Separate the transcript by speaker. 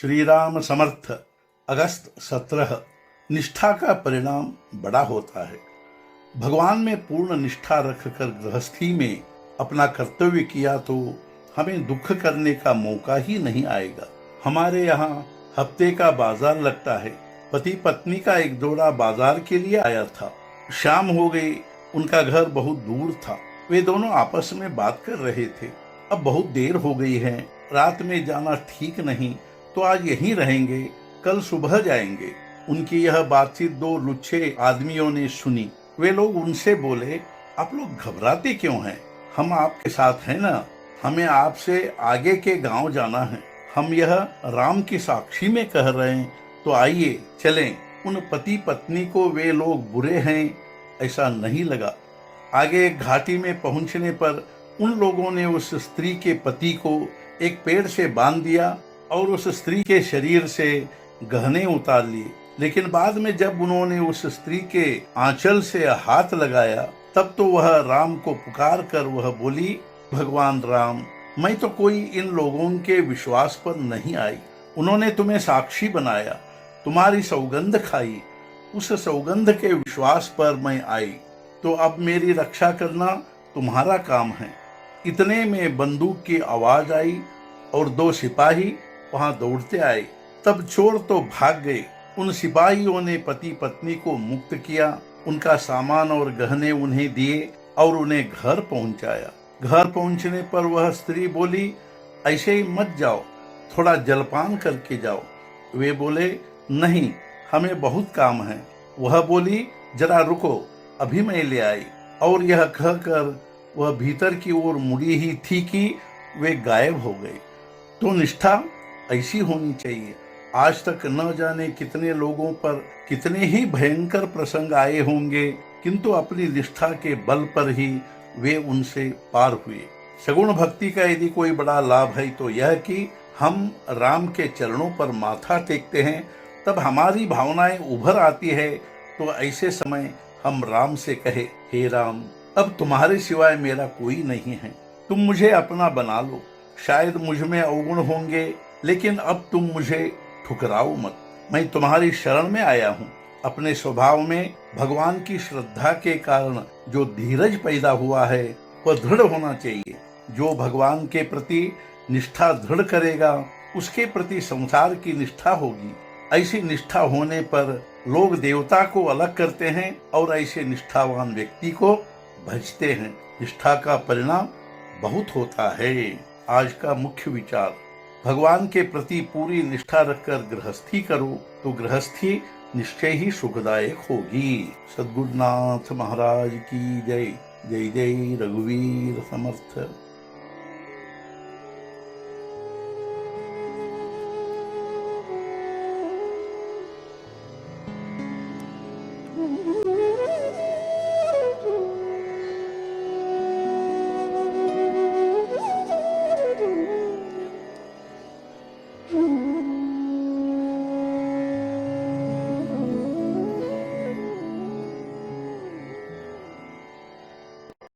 Speaker 1: श्री राम समर्थ। अगस्त 17। निष्ठा का परिणाम बड़ा होता है। भगवान में पूर्ण निष्ठा रखकर गृहस्थी में अपना कर्तव्य किया तो हमें दुख करने का मौका ही नहीं आएगा। हमारे यहाँ हफ्ते का बाजार लगता है। पति पत्नी का एक जोड़ा बाजार के लिए आया था। शाम हो गई, उनका घर बहुत दूर था। वे दोनों आपस में बात कर रहे थे। अब बहुत देर हो गई है, रात में जाना ठीक नहीं, तो आज यहीं रहेंगे, कल सुबह जाएंगे। उनकी यह बातचीत दो लुच्चे आदमियों ने सुनी। वे लोग उनसे बोले, आप लोग घबराते क्यों हैं? हम आपके साथ हैं ना। हमें आपसे आगे के गांव जाना है। हम यह राम की साक्षी में कह रहे हैं, तो आइए चलें। उन पति पत्नी को वे लोग बुरे हैं ऐसा नहीं लगा। आगे घाटी में पहुंचने पर उन लोगों ने उस स्त्री के पति को एक पेड़ से बांध दिया और उस स्त्री के शरीर से गहने उतार लिए। लेकिन बाद में जब उन्होंने उस स्त्री के आंचल से हाथ लगाया, तब तो वह राम को पुकार कर वह बोली, भगवान राम, मैं तो कोई इन लोगों के विश्वास पर नहीं आई। उन्होंने तुम्हें साक्षी बनाया, तुम्हारी सौगंध खाई, उस सौगंध के विश्वास पर मैं आई, तो अब मेरी रक्षा करना तुम्हारा काम है। इतने में बंदूक की आवाज आई और दो सिपाही वहां दौड़ते आए। तब चोर तो भाग गए। उन सिपाहियों ने पति पत्नी को मुक्त किया, उनका सामान और गहने उन्हें दिए और उन्हें घर पहुंचाया। घर पहुंचने पर वह स्त्री बोली, ऐसे ही मत जाओ, थोड़ा जलपान करके जाओ। वे बोले, नहीं, हमें बहुत काम है। वह बोली, जरा रुको, अभी मैं ले आई। और यह कहकर वह भीतर की ओर मुड़ी ही थी कि वे गायब हो गए। तो निष्ठा ऐसी होनी चाहिए। आज तक न जाने कितने लोगों पर कितने ही भयंकर प्रसंग आए होंगे, किंतु अपनी निष्ठा के बल पर ही वे उनसे पार हुए। सगुण भक्ति का यदि कोई बड़ा लाभ है तो यह कि हम राम के चरणों पर माथा टेकते हैं, तब हमारी भावनाएं उभर आती है। तो ऐसे समय हम राम से कहे, हे राम, अब तुम्हारे सिवाय मेरा कोई नहीं है, तुम मुझे अपना बना लो। शायद मुझ में अवगुण होंगे, लेकिन अब तुम मुझे ठुकराओ मत। मैं तुम्हारी शरण में आया हूँ। अपने स्वभाव में भगवान की श्रद्धा के कारण जो धीरज पैदा हुआ है वह दृढ़ होना चाहिए। जो भगवान के प्रति निष्ठा दृढ़ करेगा, उसके प्रति संसार की निष्ठा होगी। ऐसी निष्ठा होने पर लोग देवता को अलग करते हैं और ऐसे निष्ठावान व्यक्ति को भजते हैं। निष्ठा का परिणाम बहुत होता है। आज का मुख्य विचार, भगवान के प्रति पूरी निष्ठा रखकर गृहस्थी करो तो गृहस्थी निश्चय ही सुखदायक होगी। सद्गुरुनाथ महाराज की जय। जय जय रघुवीर समर्थ।